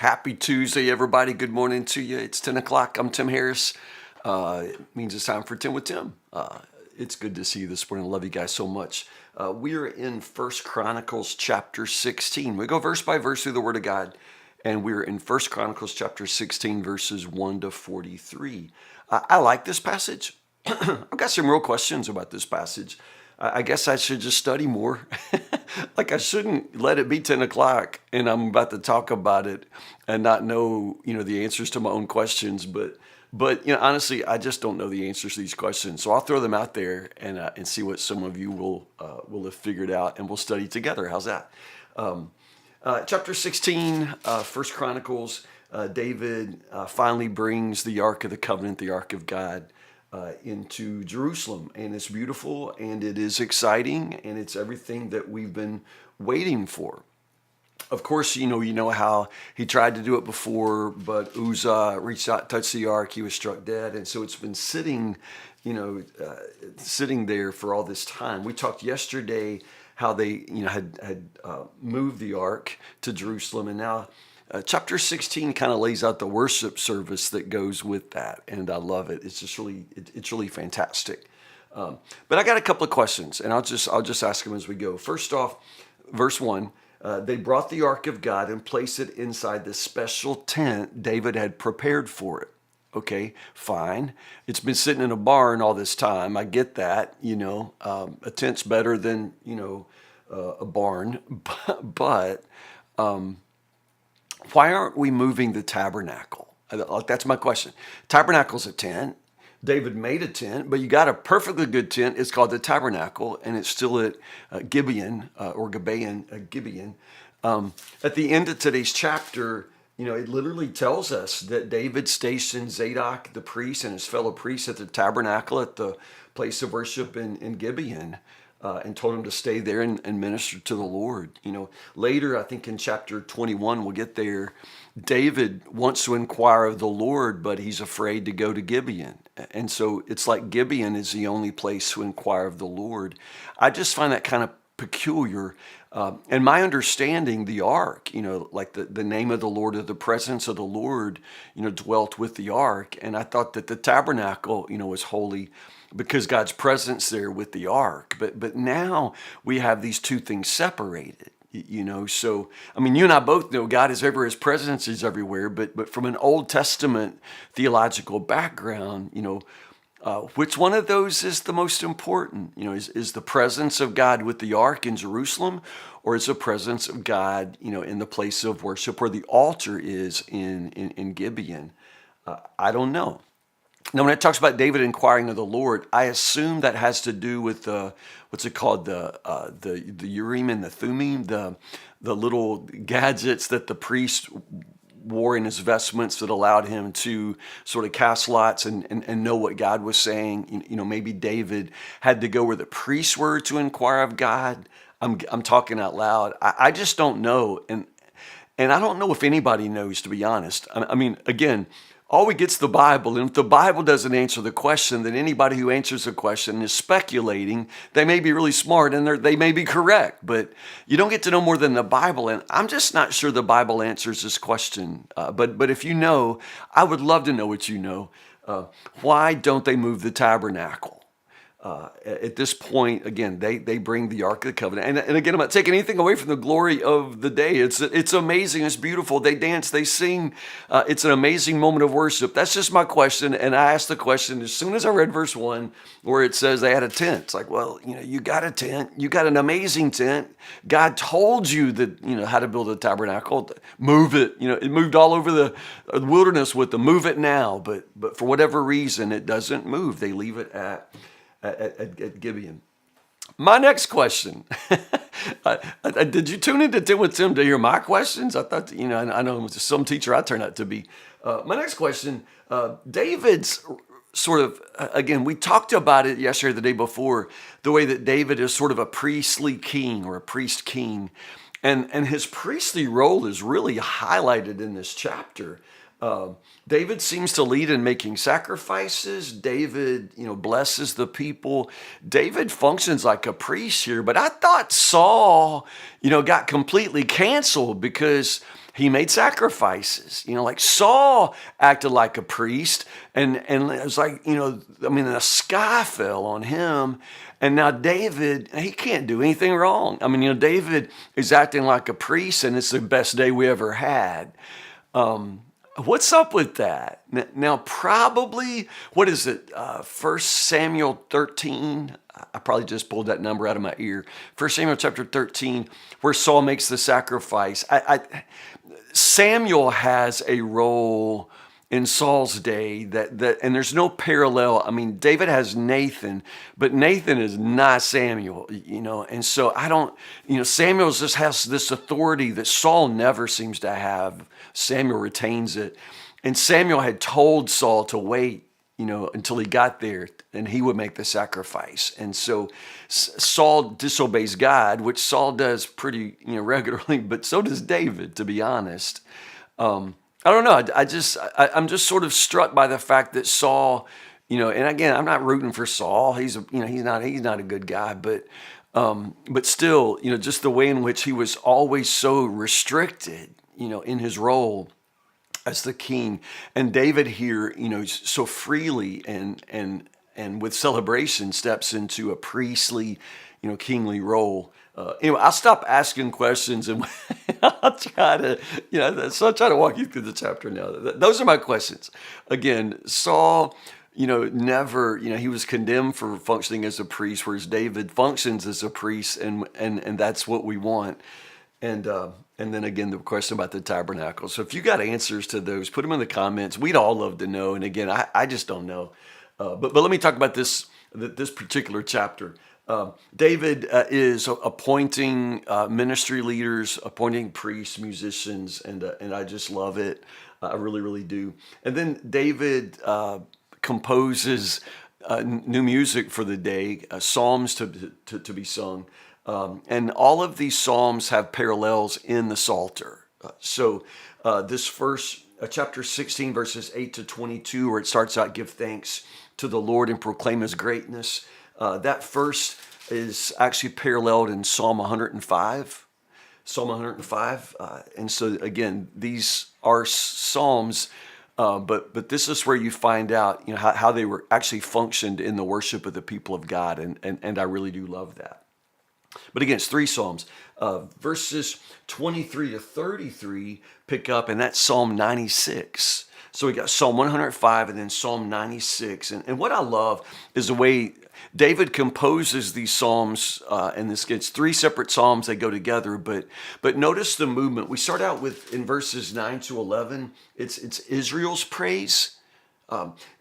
Happy Tuesday, everybody. Good morning to you. It's 10 o'clock. I'm Tim Harris. It means it's time for 10 with Tim. It's good to see you this morning. I love you guys so much. We are in First Chronicles chapter 16. We go verse by verse through the Word of God, and we're in First Chronicles chapter 16, verses 1 to 43. I like this passage. I've got some real questions about this passage. I guess I should just study more. Like I shouldn't let it be 10 o'clock and I'm about to talk about it and not know, the answers to my own questions. But honestly, I just don't know the answers to these questions. So I'll throw them out there and see what some of you will have figured out, and we'll study together. How's that? Chapter 16, First Chronicles, David finally brings the Ark of the Covenant, the Ark of God, into Jerusalem, and it's beautiful and it is exciting and it's everything that we've been waiting for. Of course, you know how he tried to do it before, but Uzzah reached out, touched the ark, he was struck dead, and so it's been sitting, sitting there for all this time. We talked yesterday how they, had moved the ark to Jerusalem, and now chapter 16 kind of lays out the worship service that goes with that, and I love it. It's just it's really fantastic. But I got a couple of questions, and I'll just ask them as we go. First off, verse 1, they brought the ark of God and placed it inside the special tent David had prepared for it. Okay, fine. It's been sitting in a barn all this time. I get that. A tent's better than a barn, but why aren't we moving the tabernacle? That's my question. Tabernacle's a tent. David made a tent, but you got a perfectly good tent. It's called the tabernacle, and it's still at Gibeon. At the end of today's chapter, it literally tells us that David stationed Zadok, the priest, and his fellow priests at the tabernacle at the place of worship in Gibeon. And told him to stay there and minister to the Lord. Later, I think in chapter 21, we'll get there, David wants to inquire of the Lord, but he's afraid to go to Gibeon. And so it's like Gibeon is the only place to inquire of the Lord. I just find that kind of peculiar. And my understanding, the ark, like the name of the Lord, or the presence of the Lord, dwelt with the ark. And I thought that the tabernacle, was holy because God's presence there with the ark. But now we have these two things separated, So, you and I both know God is everywhere, his presence is everywhere. But from an Old Testament theological background, which one of those is the most important? Is the presence of God with the ark in Jerusalem, or is the presence of God, in the place of worship where the altar is in Gibeon? I don't know. Now, when it talks about David inquiring of the Lord, I assume that has to do with what's it called, the Urim and the Thummim, the little gadgets that the priest wore in his vestments that allowed him to sort of cast lots and know what God was saying. Maybe David had to go where the priests were to inquire of God. I'm talking out loud. I just don't know, and I don't know if anybody knows, to be honest. Again, all we get's the Bible, and if the Bible doesn't answer the question, then anybody who answers the question is speculating. They may be really smart and they may be correct, but you don't get to know more than the Bible, and I'm just not sure the Bible answers this question. But if you know, I would love to know what you know. Why don't they move the tabernacle? At this point, again, they bring the Ark of the Covenant. And again, I'm not taking anything away from the glory of the day. It's amazing. It's beautiful. They dance, they sing. It's an amazing moment of worship. That's just my question. And I asked the question as soon as I read verse 1 where it says they had a tent. It's like, well, you got a tent. You got an amazing tent. God told you that, how to build a tabernacle. Move it. It moved all over the wilderness with them. Move it now. But for whatever reason, it doesn't move. They leave it at Gibeon. My next question. Did you tune into 10 with Tim to hear my questions? I thought, I know some teacher I turned out to be. My next question, David's sort of, again, we talked about it yesterday, the day before, the way that David is sort of a priestly king or a priest king. And his priestly role is really highlighted in this chapter. David seems to lead in making sacrifices. David, blesses the people. David functions like a priest here, but I thought Saul, got completely canceled because he made sacrifices. Like Saul acted like a priest, and it was like, the sky fell on him. And now David, he can't do anything wrong. David is acting like a priest, and it's the best day we ever had. What's up with that? Now, probably, what is it? 1 Samuel 13. I probably just pulled that number out of my ear. 1 Samuel chapter 13, where Saul makes the sacrifice. Samuel has a role in Saul's day that and there's no parallel. David has Nathan, but Nathan is not Samuel, and so I don't, Samuel just has this authority that Saul never seems to have. Samuel retains it. And Samuel had told Saul to wait, until he got there and he would make the sacrifice. And so Saul disobeys God, which Saul does pretty, regularly, but so does David, to be honest. I don't know. I'm just sort of struck by the fact that Saul, and again, I'm not rooting for Saul. He's not a good guy, but still, just the way in which he was always so restricted, in his role as the king. And David here, so freely and with celebration steps into a priestly, kingly role. Anyway, I'll stop asking questions and I'll try to walk you through the chapter now. Those are my questions. Again, Saul, never, he was condemned for functioning as a priest, whereas David functions as a priest, and that's what we want. And then again, the question about the tabernacle. So if you got answers to those, put them in the comments. We'd all love to know. And again, I just don't know. But let me talk about this particular chapter. David is appointing ministry leaders, appointing priests, musicians, and I just love it. I really, really do. And then David composes new music for the day, psalms to be sung. And all of these psalms have parallels in the Psalter. So this first chapter 16, verses 8 to 22, where it starts out, give thanks to the Lord and proclaim his greatness. That first is actually paralleled in Psalm 105. Psalm 105. And so again, these are psalms, but this is where you find out, how they were actually functioned in the worship of the people of God. And I really do love that. But again, it's three Psalms. Verses 23 to 33 pick up, and that's Psalm 96. So we got Psalm 105 and then Psalm 96. And what I love is the way David composes these Psalms, and this gets three separate Psalms. They go together, but notice the movement. We start out with, in verses 9 to 11, it's Israel's praise.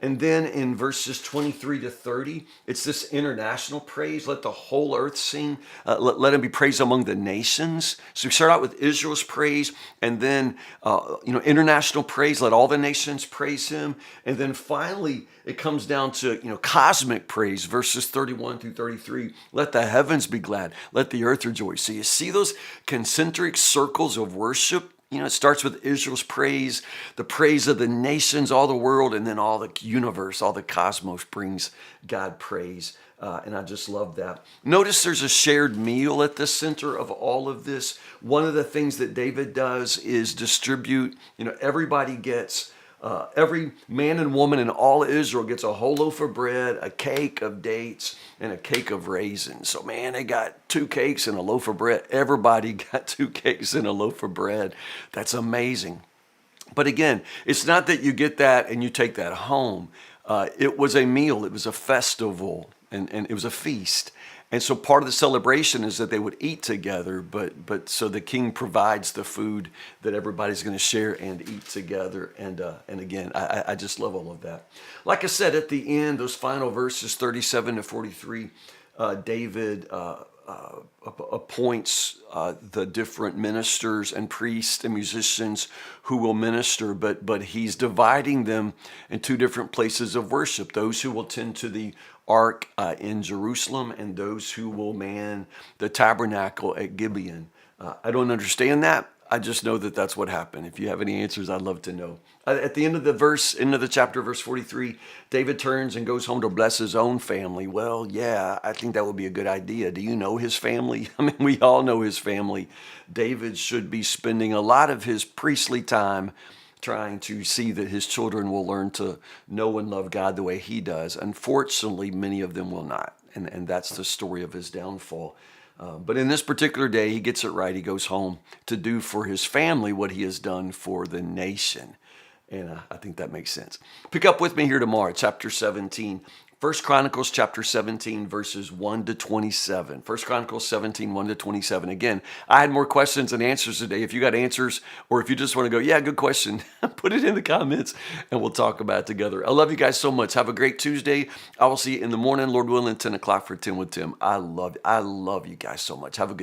And then in verses 23 to 30, it's this international praise. Let the whole earth sing. Let him be praised among the nations. So we start out with Israel's praise, and then international praise. Let all the nations praise him. And then finally, it comes down to cosmic praise, verses 31 through 33. Let the heavens be glad. Let the earth rejoice. So you see those concentric circles of worship. It starts with Israel's praise, the praise of the nations, all the world, and then all the universe, all the cosmos brings God praise. And I just love that. Notice there's a shared meal at the center of all of this. One of the things that David does is distribute, everybody gets, every man and woman in all Israel gets a whole loaf of bread, a cake of dates, and a cake of raisins. So man, they got 2 cakes and a loaf of bread. Everybody got 2 cakes and a loaf of bread. That's amazing. But again, it's not that you get that and you take that home. It was a meal. It was a festival, and it was a feast. And so part of the celebration is that they would eat together, but so the king provides the food that everybody's going to share and eat together. And again, I just love all of that. Like I said, at the end, those final verses, 37 to 43, David appoints the different ministers and priests and musicians who will minister, but he's dividing them in 2 different places of worship. Those who will tend to the ark in Jerusalem, and those who will man the tabernacle at Gibeon. I don't understand that. I just know that that's what happened. If you have any answers, I'd love to know. At the end of the verse, end of the chapter, verse 43, David turns and goes home to bless his own family. Well, yeah, I think that would be a good idea. Do you know his family? I mean, we all know his family. David should be spending a lot of his priestly time trying to see that his children will learn to know and love God the way he does. Unfortunately, many of them will not. And that's the story of his downfall. But in this particular day, he gets it right. He goes home to do for his family what he has done for the nation. And I think that makes sense. Pick up with me here tomorrow, chapter 17. 1 Chronicles chapter 17, verses 1 to 27. 1 Chronicles 17, 1 to 27. Again, I had more questions and answers today. If you got answers, or if you just want to go, yeah, good question, put it in the comments and we'll talk about it together. I love you guys so much. Have a great Tuesday. I will see you in the morning, Lord willing, 10 o'clock for 10 with Tim. I love you guys so much. Have a good